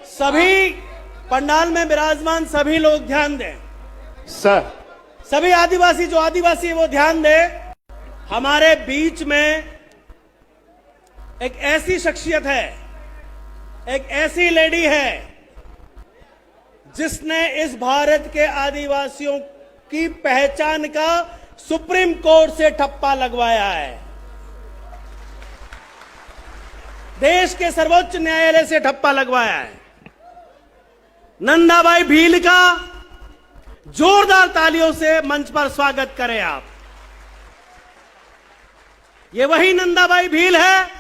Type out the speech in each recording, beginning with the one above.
सभी पंडाल में विराजमान सभी लोग ध्यान दें। सर सभी आदिवासी जो आदिवासी है वो ध्यान दें। हमारे बीच में एक ऐसी शख्सियत है, एक ऐसी लेडी है जिसने इस भारत के आदिवासियों की पहचान का सुप्रीम कोर्ट से ठप्पा लगवाया है, देश के सर्वोच्च न्यायालय से ठप्पा लगवाया है। नंदाबाई भील का जोरदार तालियों से मंच पर स्वागत करें आप। ये वही नंदाबाई भील है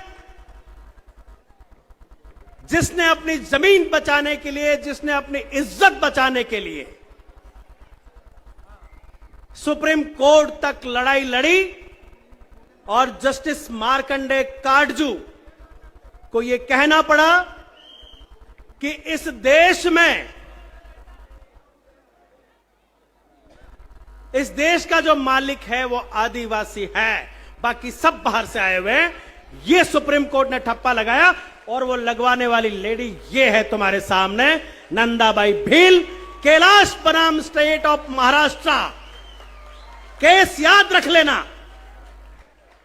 जिसने अपनी जमीन बचाने के लिए, जिसने अपनी इज्जत बचाने के लिए सुप्रीम कोर्ट तक लड़ाई लड़ी और जस्टिस मार्कंडे काटजू को यह कहना पड़ा कि इस देश में, इस देश का जो मालिक है वो आदिवासी है, बाकी सब बाहर से आए हुए हैं। ये सुप्रीम कोर्ट ने ठप्पा लगाया और वो लगवाने वाली लेडी ये है तुम्हारे सामने, नंदाबाई भील, कैलाश बनाम स्टेट ऑफ महाराष्ट्र। केस याद रख लेना,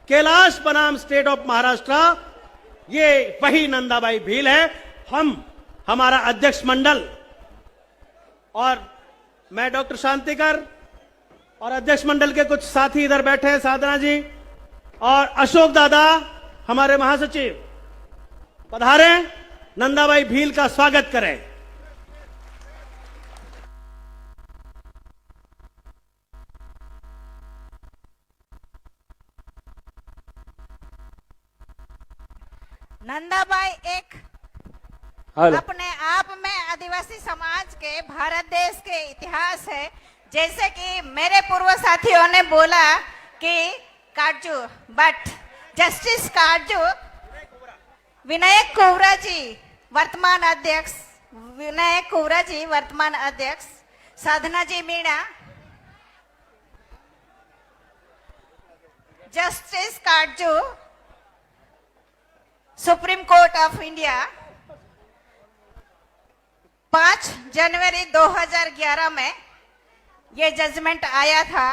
कैलाश बनाम स्टेट ऑफ महाराष्ट्र, ये वही नंदाबाई भील है। हमारा अध्यक्ष मंडल और मैं डॉक्टर शांतिकर और अध्यक्ष मंडल के कुछ साथी इधर बैठे हैं, साधना जी और अशोक दादा हमारे महासचिव पधारे, नंदाबाई भील का स्वागत करें। नंदाबाई एक अपने आप में आदिवासी समाज के, भारत देश के इतिहास है। जैसे कि मेरे पूर्व साथियों ने बोला कि काटजू, बट जस्टिस काटजू, विनायक कोवरा जी वर्तमान अध्यक्ष, विनायक कोवरा जी वर्तमान अध्यक्ष, Sadhana ji Meena, justice Katju supreme court of India 5 जनवरी 2011 में ये जजमेंट आया था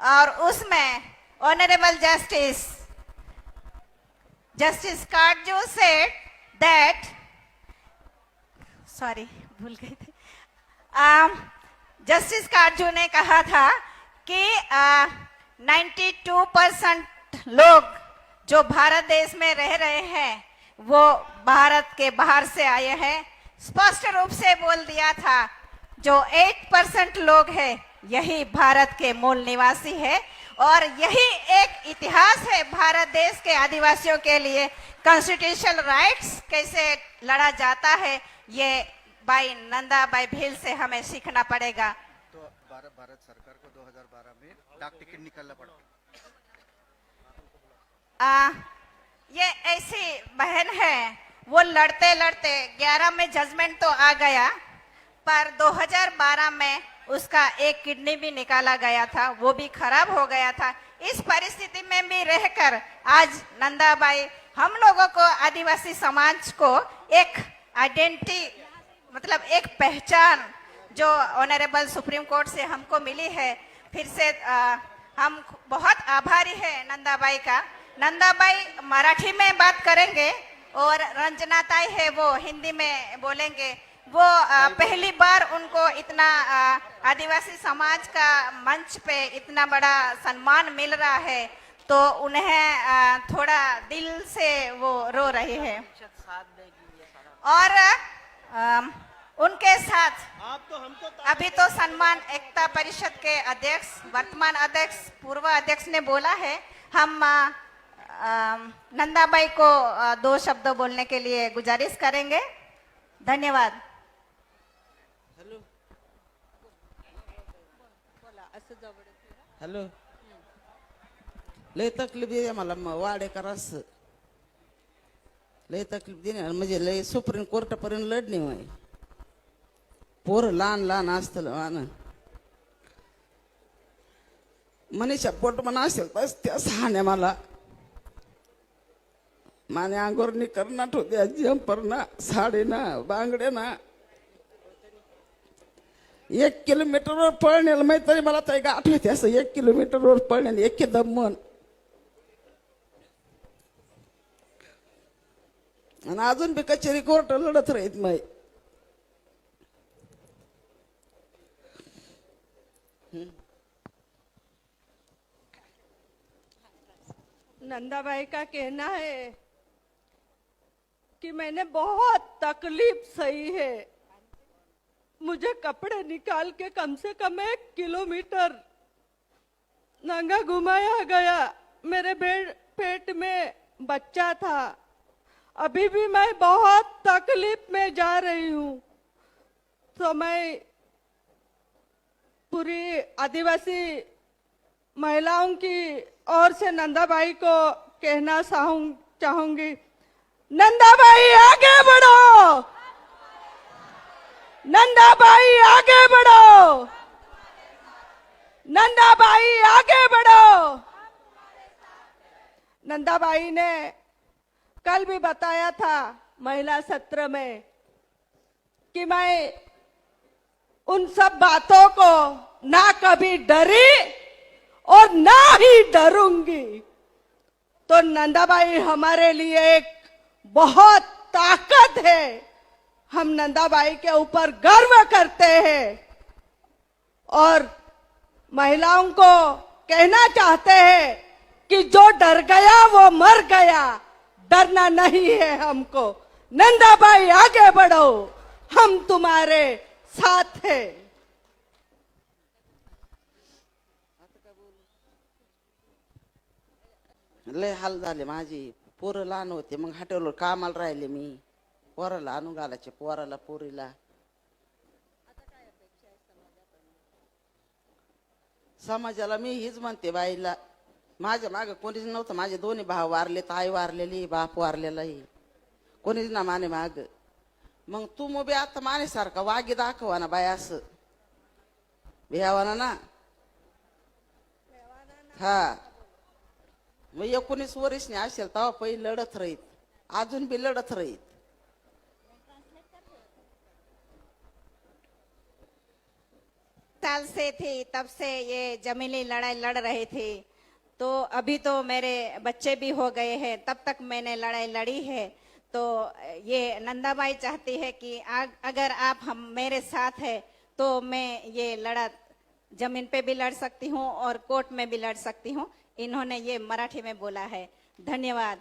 और उसमें honourable justice Katju said that, sorry भूल गई थी, जस्टिस काटजू ने कहा था कि 92% लोग जो भारत देश में रह रहे हैं वो भारत के बाहर से आए हैं। स्पष्ट रूप से बोल दिया था जो 8% लोग हैं यही भारत के मूल निवासी है और यही एक इतिहास है भारत देश के आदिवासियों के लिए। कॉन्स्टिट्यूशनल राइट्स कैसे लड़ा जाता है ये भाई नंदाबाई भील से हमें सीखना पड़ेगा। तो भारत सरकार को 2012 में डाक टिकट निकालना पड़ा। ये ऐसी बहन है, वो लड़ते लड़ते 11 में जजमेंट तो आ गया पर 2012 में उसका एक किडनी भी निकाला गया था, वो भी खराब हो गया था। इस परिस्थिति में भी रहकर आज नंदाबाई हम लोगों को, आदिवासी समाज को एक आइडेंटिटी, मतलब एक पहचान जो ऑनरेबल सुप्रीम कोर्ट से हमको मिली है, फिर से हम बहुत आभारी है नंदाबाई का। नंदाबाई मराठी में बात करेंगे और रंजना ताई है वो हिंदी में बोलेंगे। वो पहली बार उनको इतना आदिवासी समाज का मंच पे इतना बड़ा सम्मान मिल रहा है तो उन्हें थोड़ा दिल से वो रो रही है। और उनके साथ अभी तो सम्मान एकता परिषद के अध्यक्ष, वर्तमान अध्यक्ष, पूर्व अध्यक्ष ने बोला है। हम नंदाबाई को 2 शब्द बोलने के लिए गुजारिश करेंगे। धन्यवाद। हॅलो, लय तकलीफ दिली मला वाडेकरास, लय तकलीफ दिली म्हणजे लय सुप्रीम कोर्ट पर्यंत लढणे होय। पोर लहान लहान असतं मनीषा पोटमन असेल बस त्या सहाण्या मला माने अंगोरनी करना ठोद्या जंपर ना साडी ना बांगडे ना 1 किलोमीटरवर पळण्याला माहित तरी मला तर आठवते असं 1 किलोमीटरवर पळण्याला एकदम मन आणि अजून बी कचेरी कोर्ट लढत राहीत माई नंदाबाई का कहना है कि मैंने बहुत तकलीफ सही है। मुझे कपड़े निकाल के कम से कम 1 किलोमीटर नंगा घुमाया गया। मेरे पेट में बच्चा था। अभी भी मैं बहुत तकलीफ में जा रही हूँ। तो मैं पूरी आदिवासी महिलाओं की ओर से नंदाबाई को कहना चाहूंगी, नंदाबाई आगे बढ़ो, नंदाबाई आगे बढ़ो, नंदाबाई आगे बढ़ो। नंदाबाई ने कल भी बताया था महिला सत्र में कि मैं उन सब बातों को ना कभी डरी और ना ही डरूंगी। तो नंदाबाई हमारे लिए एक बहुत ताकत है। हम नंदाबाई के ऊपर गर्व करते हैं और महिलाओं को कहना चाहते हैं कि जो डर गया वो मर गया, डरना नहीं है हमको। नंदाबाई आगे बढ़ो, हम तुम्हारे साथ हैं। लय हाल झाले माझी पोरं लहान होते मग हॉटेलवर कामाला राहिले मी पोराला आणून घालायचे पोराला पोरीला समाजाला मी हीच म्हणते बाईला माझ्या माग कोणीच नव्हतं माझे दोन्ही भाव वारले आई वारलेली बाप वारलेलाही कोणीच ना माने माग मग तू मग बी आता माने सारखा वागी दाखवा ना बाई असं भ्यावाना ना हा मग 19 वर्षनी असेल तेव्हा पहिले लढत राहीत अजून बी लढत राहीत साल से थी तब से ये जमीनी लड़ाई लड़ रही थी। तो अभी तो मेरे बच्चे भी हो गए हैं, तब तक मैंने लड़ाई लड़ी है। तो ये नंदाबाई चाहती है कि अगर आप हम मेरे साथ है तो मैं ये लड़त जमीन पे भी लड़ सकती हूँ और कोर्ट में भी लड़ सकती हूँ। इन्होंने ये मराठी में बोला है। धन्यवाद।